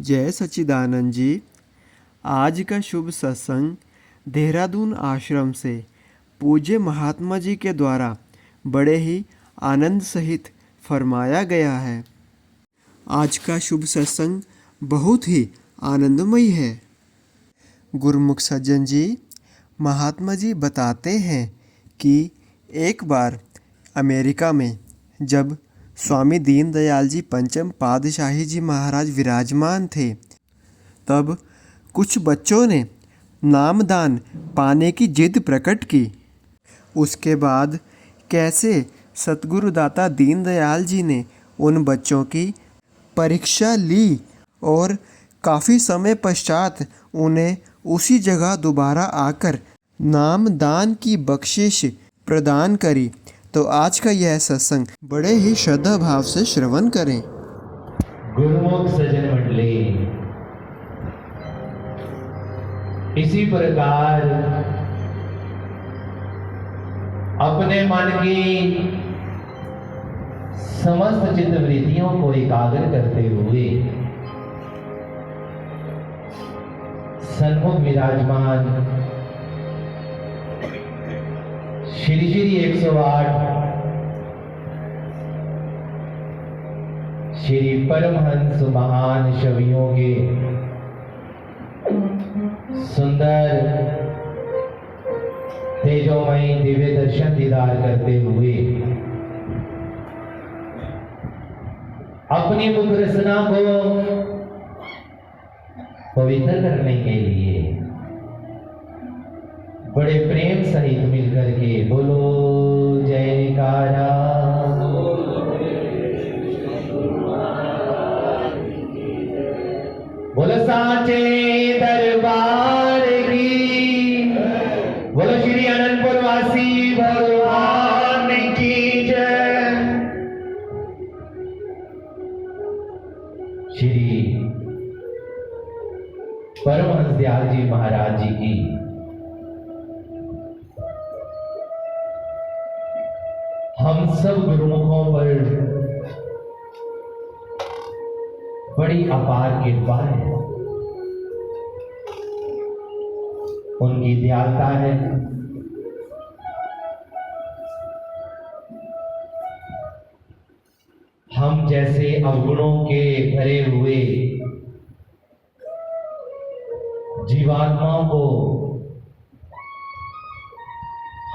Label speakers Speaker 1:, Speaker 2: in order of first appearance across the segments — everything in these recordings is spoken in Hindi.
Speaker 1: जय सच्चिदानंद जी। आज का शुभ सत्संग देहरादून आश्रम से पूज्य महात्मा जी के द्वारा बड़े ही आनंद सहित फरमाया गया है। आज का शुभ सत्संग बहुत ही आनंदमयी है। गुरुमुख सज्जन जी, महात्मा जी बताते हैं कि एक बार अमेरिका में जब स्वामी दीनदयाल जी पंचम पातशाही जी महाराज विराजमान थे, तब कुछ बच्चों ने नामदान पाने की जिद प्रकट की। उसके बाद कैसे सतगुरुदाता दीनदयाल जी ने उन बच्चों की परीक्षा ली और काफ़ी समय पश्चात उन्हें उसी जगह दोबारा आकर नामदान की बख्शिश प्रदान करी। तो आज का यह सत्संग बड़े ही श्रद्धा भाव से श्रवण करें।
Speaker 2: गुरुमुख सज्जन मंडली, इसी प्रकार अपने मन की समस्त चित्तवृत्तियों को एकाग्र करते हुए सन्मुख विराजमान श्री श्री 108 श्री परमहंस महान कवियों के सुंदर तेजोमयी दिव्य दर्शन दीदार करते हुए अपनी मुख रचना को पवित्र करने के लिए बड़े प्रेम सहित मिलकर के बोलो जयकारा। बोलो साचे दरबार की, बोलो श्री अनंतपुर वासी भगवान की जय। श्री परमहंस दयाल जी महाराज जी की हम सब गुरुमुखों पर बड़ी अपार कृपा है, उनकी दयालुता है। हम जैसे अवगुणों के भरे हुए जीवात्माओं को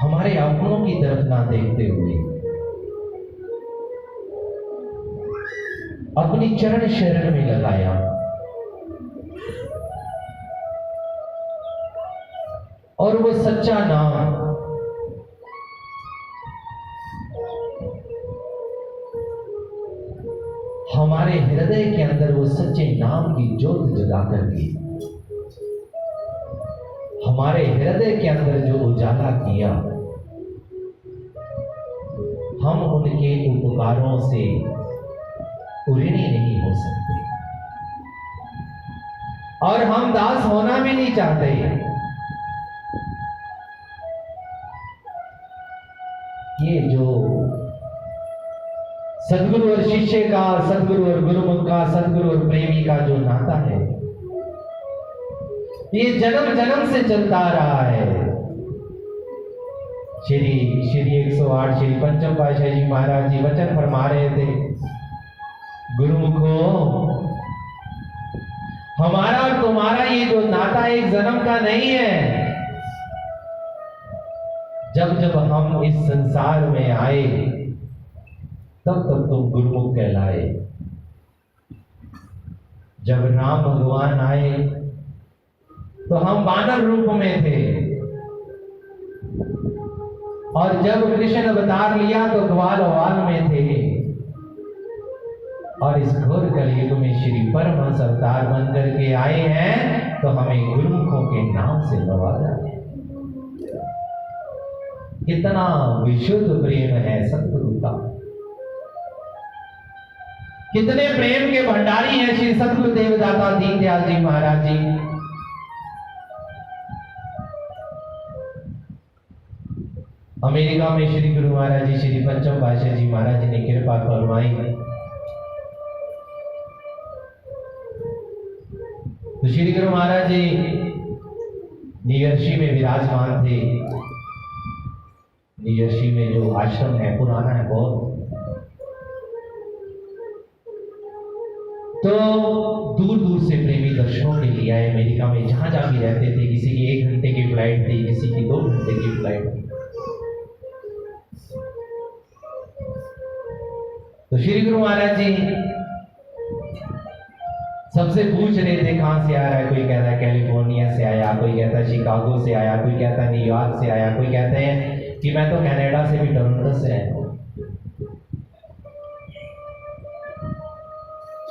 Speaker 2: हमारे अवगुणों की तरफ ना देखते हुए अपनी चरण शरण में लगाया और वो सच्चा नाम हमारे हृदय के अंदर वो सच्चे नाम की ज्योत जगा करके हमारे हृदय के अंदर जो उजाला किया, हम उनके उपकारों से ऋणी नहीं हो सकते और हम दास होना भी नहीं चाहते। ये जो सदगुरु और शिष्य का, सदगुरु और गुरुमुख का, सदगुरु और प्रेमी का जो नाता है, ये जन्म जन्म से चलता रहा है। श्री 108 श्री पंचम पातशाही जी महाराज जी वचन फरमा रहे थे, गुरुमुखो, हमारा और तुम्हारा ये जो नाता एक जन्म का नहीं है। जब जब हम इस संसार में आए तब तब तुम गुरुमुख कहलाए। जब राम भगवान आए तो हम वानर रूप में थे और जब कृष्ण अवतार लिया तो ग्वाल वाल में थे और इस घोर कलयुग में श्री परमहंस अवतार बनकर के आए हैं तो हमें गुरुमुखों के नाम से नवाजा है। कितना विशुद्ध प्रेम है सतगुरु का, कितने प्रेम के भंडारी हैं श्री सतगुरु देवदाता दीनदयाल जी महाराज जी। अमेरिका में श्री गुरु महाराज जी श्री पंचम पातशाही जी महाराज जी ने कृपा फरमाई तो श्री गुरु महाराज जी नीयर्षी में विराजमान थे। नीयर्षी में जो आश्रम है पुराना है बहुत, तो दूर दूर से प्रेमी दर्शनों के लिए आए। अमेरिका में जहां जहां भी रहते थे, किसी की 1 घंटे की फ्लाइट थी, किसी की 2 घंटे की फ्लाइट थी। तो श्री गुरु महाराज जी सबसे पूछ रहे थे कहां से आ रहा है। कोई कहता है कैलिफोर्निया से आया, कोई कहता है शिकागो से आया, कोई कहता है न्यूयॉर्क से आया, कोई कहते हैं कि मैं तो कनाडा से भी, टोरंटो से आया।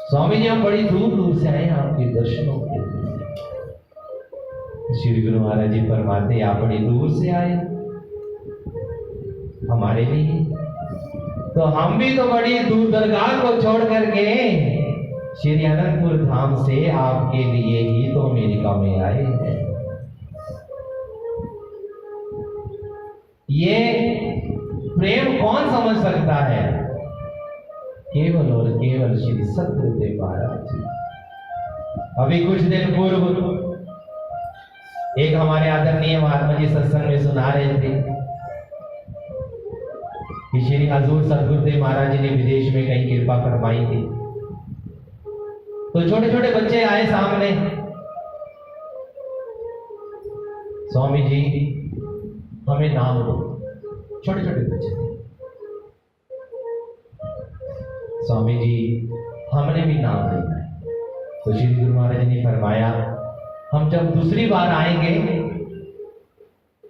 Speaker 2: स्वामी जी हम बड़ी दूर दूर से आए आपके दर्शनों के लिए। श्री गुरु महाराज जी फरमाते आप बड़ी दूर से आए हमारे लिए, तो हम भी तो बड़ी दूर दरगाह को छोड़ करके श्री अनंतपुर धाम से आपके लिए ही तो अमेरिका में आए हैं। ये प्रेम कौन समझ सकता है? केवल और केवल श्री सतगुरुदेव महाराज जी। अभी कुछ दिन पूर्व एक हमारे आदरणीय महात्मा जी सत्संग में सुना रहे थे कि श्री हजूर सतगुरुदेव महाराज जी ने विदेश में कहीं कृपा फरमाई थी। तो छोटे छोटे बच्चे आए सामने, स्वामी जी हमें नाम दो। छोटे छोटे बच्चे, स्वामी जी हमने भी नाम देना है। तो श्री गुरु महाराज जी ने फरमाया हम जब दूसरी बार आएंगे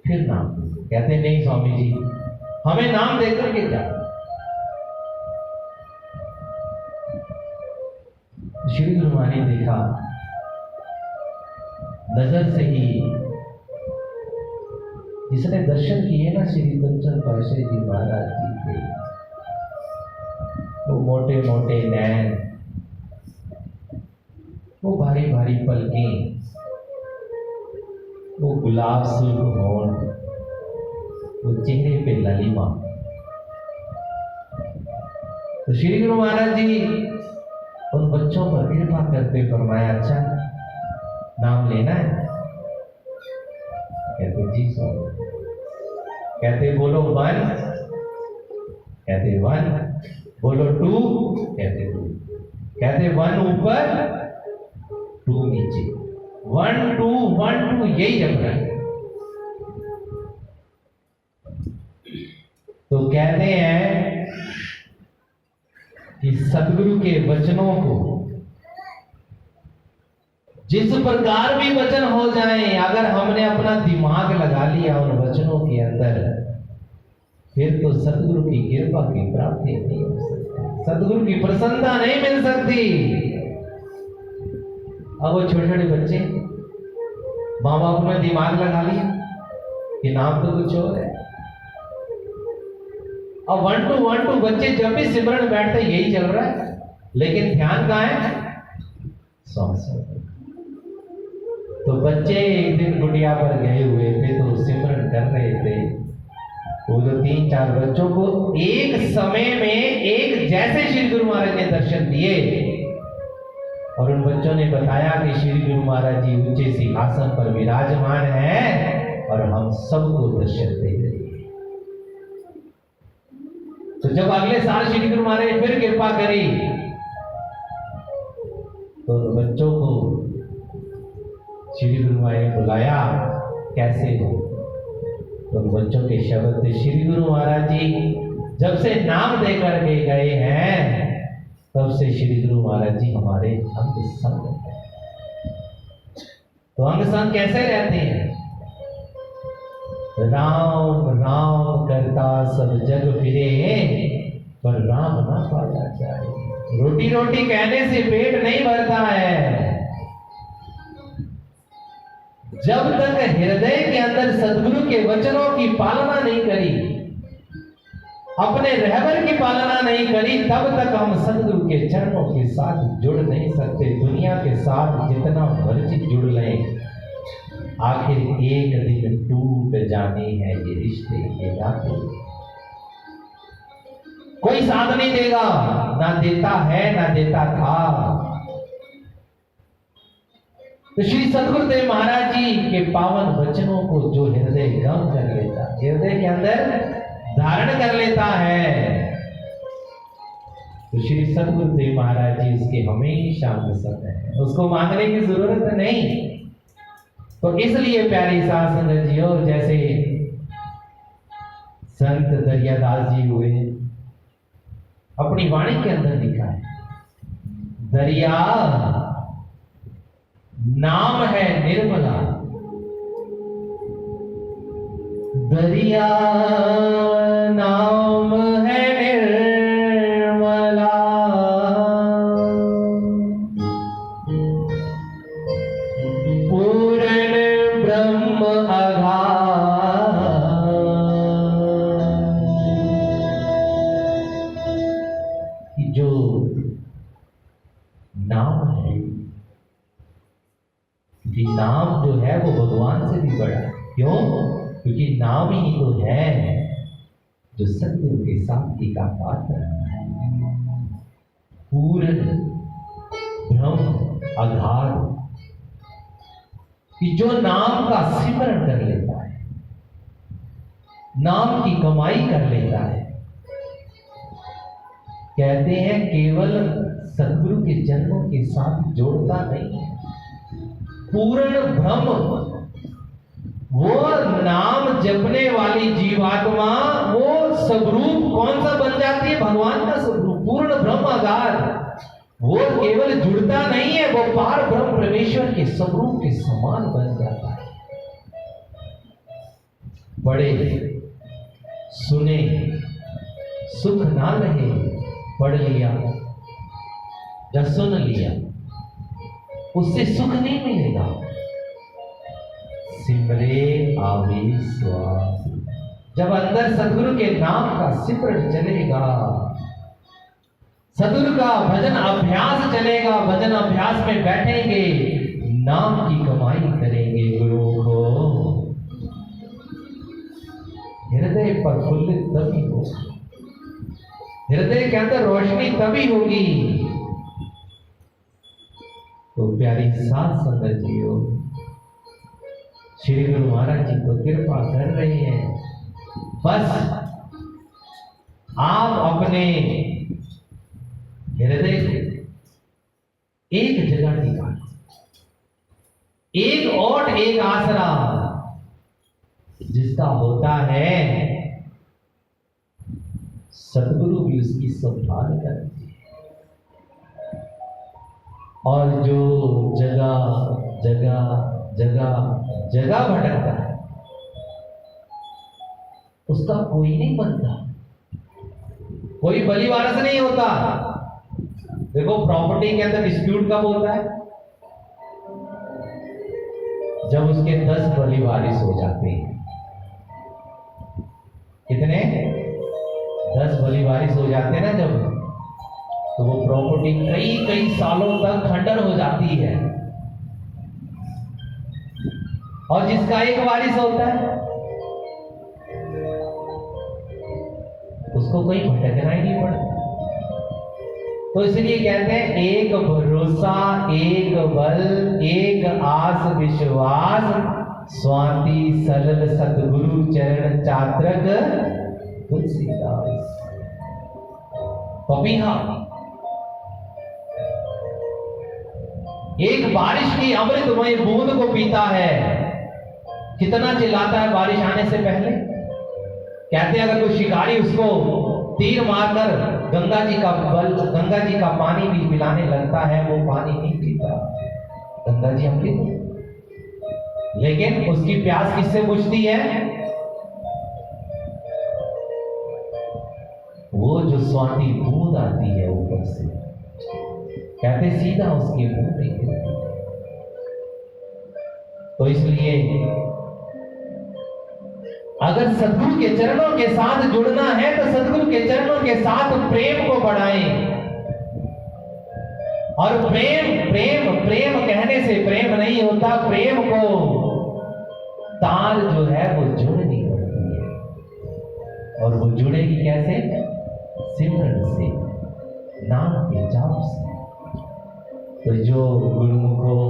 Speaker 2: फिर नाम। कहते नहीं स्वामी जी हमें नाम देकर के जाओ। श्री गुरु महाराज ने देखा, नजर से ही जिसने दर्शन किए ना श्री पंचम पातशाही जी महाराज जी के, वो मोटे मोटे नैन, वो भारी भारी पलकें, वो गुलाब सुर्ख होंठ, वो चेहरे पे ललिमा। तो श्री गुरु महाराज जी उन बच्चों पर कृपा करते फरमाया अच्छा नाम लेना है? कहते जी स्वामी। कहते बोलो 1, कहते 1, बोलो 2, कहते 2, कहते 1 ऊपर 2 नीचे, 1 2 1 2 यही जब रहा है। तो कहते हैं कि सदगुरु के वचनों को जिस प्रकार भी वचन हो जाएं, अगर हमने अपना दिमाग लगा लिया उन वचनों के अंदर, फिर तो सदगुरु की कृपा की प्राप्ति नहीं हो सकती, सदगुरु की प्रसन्नता नहीं मिल सकती। अब वो छोटे छोटे बच्चे, माँ बाप ने दिमाग लगा लिया कि नाम तो कुछ और है। अब 1 2 1 2 बच्चे जब भी सिमरन बैठते यही चल रहा है, लेकिन ध्यान कहाँ है? सांस। तो बच्चे एक दिन कुटिया पर गए हुए थे, तो सिमरन कर रहे थे। वो जो 3-4 बच्चों को एक समय में एक जैसे श्री गुरु महाराज ने दर्शन दिए, और उन बच्चों ने बताया कि श्री गुरु महाराज जी ऊंचे सिंहासन पर विराजमान हैं और हम सबको दर्शन दे रहे हैं। तो जब अगले साल श्री गुरु महाराज ने फिर कृपा करी, तो बच्चों को श्री गुरु महाराज ने बुलाया, कैसे हो? तो बच्चों के शब्द थे, श्री गुरु महाराज जी जब से नाम देकर के गए हैं, तब से श्री गुरु महाराज जी हमारे अंग संग हैं। तो अंग संग कैसे रहते हैं? राम राम करता सब जग फिरे, पर राम ना पाया जाए। रोटी रोटी कहने से पेट नहीं भरता है। जब तक हृदय के अंदर सदगुरु के वचनों की पालना नहीं करी, अपने रहबर की पालना नहीं करी, तब तक हम सदगुरु के चरणों के साथ जुड़ नहीं सकते। दुनिया के साथ जितना मर्जी जुड़ लें, आखिर एक दिन टूट जाने हैं ये रिश्ते के नाते। कोई साथ नहीं देगा, ना देता है ना देता था। तो श्री सदगुरुदेव महाराज जी के पावन वचनों को जो हृदय गम कर लेता, हृदय के अंदर धारण कर लेता है, तो श्री सदगुरुदेव महाराज जी उसके हमेशा अंग है, उसको मांगने की जरूरत नहीं। तो इसलिए प्यारी साध संगत जी हो, जैसे संत दरियादास जी हुए, अपनी वाणी के अंदर लिखा है, दरिया नाम है निर्मला, दरिया नाम है निर्मला, पूर्ण ब्रह्म आधार, जो नाम है, कि नाम जो है वो भगवान से भी बड़ा है। क्यों? क्योंकि नाम ही तो है जो सत्य के साथ एकाकार कर रहा है। पूर्ण ब्रह्म आधार, कि जो नाम का सिमरण कर लेता है, नाम की कमाई कर लेता है, कहते हैं केवल सदगुरु के जन्मों के साथ जोड़ता नहीं है। पूर्ण ब्रह्म, वो नाम जपने वाली जीवात्मा वो स्वरूप कौन सा बन जाती है? भगवान का स्वरूप, पूर्ण ब्रह्म आधार। वो केवल जुड़ता नहीं है, वो पार ब्रह्म परमेश्वर के स्वरूप के समान बन जाता है। पढ़े सुने सुख ना रहे, पढ़ लिया या सुन लिया, उससे सुख नहीं मिलेगा। सिमरे आवे स्वास, जब अंदर सदगुरु के नाम का सिमरन चलेगा, सदगुरु का भजन अभ्यास चलेगा, भजन अभ्यास में बैठेंगे, नाम की कमाई करेंगे, गुरु को हृदय प्रफुल्लित तभी होगा, हृदय के अंदर रोशनी तभी होगी। तो प्यारी साध संगत जी हो, श्री गुरु महाराज जी तो कृपा कर रहे हैं, बस आप अपने हृदय को एक जगह निकाल, एक ओट एक आसरा जिसका होता है, सतगुरु भी उसकी संभाल करते हैं। और जो जगह जगह जगह जगह भटकता है, उसका कोई नहीं बनता, कोई बली वारस नहीं होता। देखो प्रॉपर्टी के अंदर डिस्प्यूट कब होता है? जब उसके 10 बली वारिस हो जाते हैं। कितने? 10 बली वारिस हो जाते हैं ना जब, तो वो प्रॉपर्टी कई कई सालों तक खंडन हो जाती है। और जिसका एक वारिस होता है उसको कोई भटकना ही नहीं पड़ता। तो इसलिए कहते हैं एक भरोसा, एक बल, एक आस विश्वास, स्वाति सलल सतगुरु चरण चात्रक तुलसीदास। पपीहा एक बारिश की अमृतमय बूंद को पीता है, कितना चिल्लाता है बारिश आने से पहले। कहते हैं अगर कोई शिकारी उसको तीर मारकर गंगा जी का पानी भी पिलाने लगता है, वो पानी नहीं पीता। गंगा जी अमृत, लेकिन उसकी प्यास किससे बुझती है? वो जो स्वाति बूंद आती है ऊपर से, कहते सीधा उसके मुंह में गिरती है। तो इसलिए अगर सदगुरु के चरणों के साथ जुड़ना है तो सदगुरु के चरणों के साथ प्रेम को बढ़ाएं। और प्रेम प्रेम प्रेम कहने से प्रेम नहीं होता, प्रेम को तार जो है वो जुड़नी पड़ती है। और वो जुड़ेगी कैसे? सिमरन से, नाम के जाप से। तो जो गुरुमुखों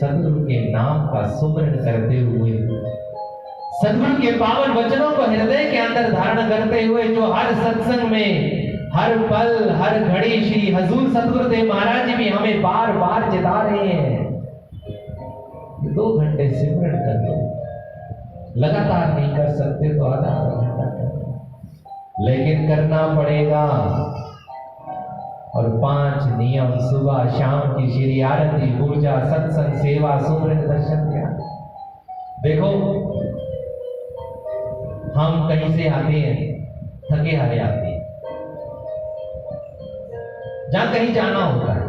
Speaker 2: सदगुरु के नाम का सुमरन करते हुए, सदगुरु के पावन वचनों को हृदय के अंदर धारण करते हुए, जो हर सत्संग में हर पल हर घड़ी श्री हजूर सतगुरुदेव महाराज जी भी हमें बार बार चिता रहे हैं, 2 घंटे सिमरन कर लो। लगातार नहीं कर सकते तो आधा घंटा कर, लेकिन करना पड़ेगा। और 5 नियम, सुबह शाम की श्री आरती, पूजा, सत्संग, सेवा, सुमरन, दर्शन, ध्यान। देखो, हम कहीं से आते हैं, थके हारे आते हैं, जहां कहीं जाना होता है,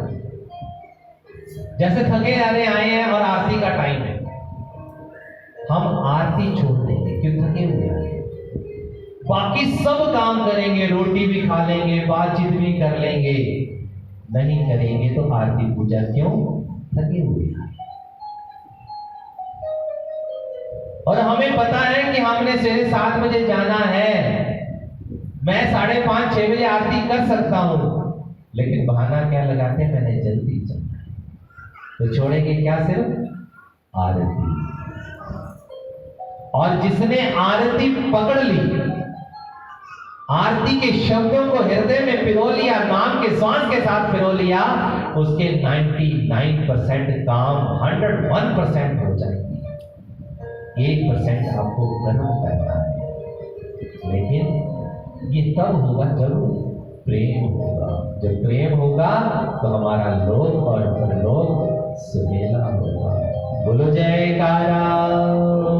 Speaker 2: जैसे थके हारे आए हैं और आरती का टाइम है, हम आरती छोड़ देंगे, क्यों? थके हुए आए, बाकी सब काम करेंगे, रोटी भी खा लेंगे, बातचीत भी कर लेंगे, नहीं करेंगे तो आरती पूजा क्यों? थके हुए आए। और हमें पता है कि हमने 7:30 बजे जाना है, मैं 5:30-6 बजे आरती कर सकता हूं, लेकिन बहाना क्या लगाते हैं? मैंने जल्दी चलना है, तो छोड़ेंगे क्या? सिर्फ आरती। और जिसने आरती पकड़ ली, आरती के शब्दों को हृदय में पिरो लिया, नाम के श्वास के साथ पिरो लिया, उसके 99% काम 101% हो जाएंगे। 1% आपको कर्म करना है, लेकिन ये तब होगा जब प्रेम होगा। जब प्रेम होगा तो हमारा लोक और परलोक सुहेला होगा। बोलो जयकारा।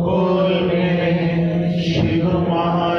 Speaker 3: बोल मेरे श्री गुरु महाराज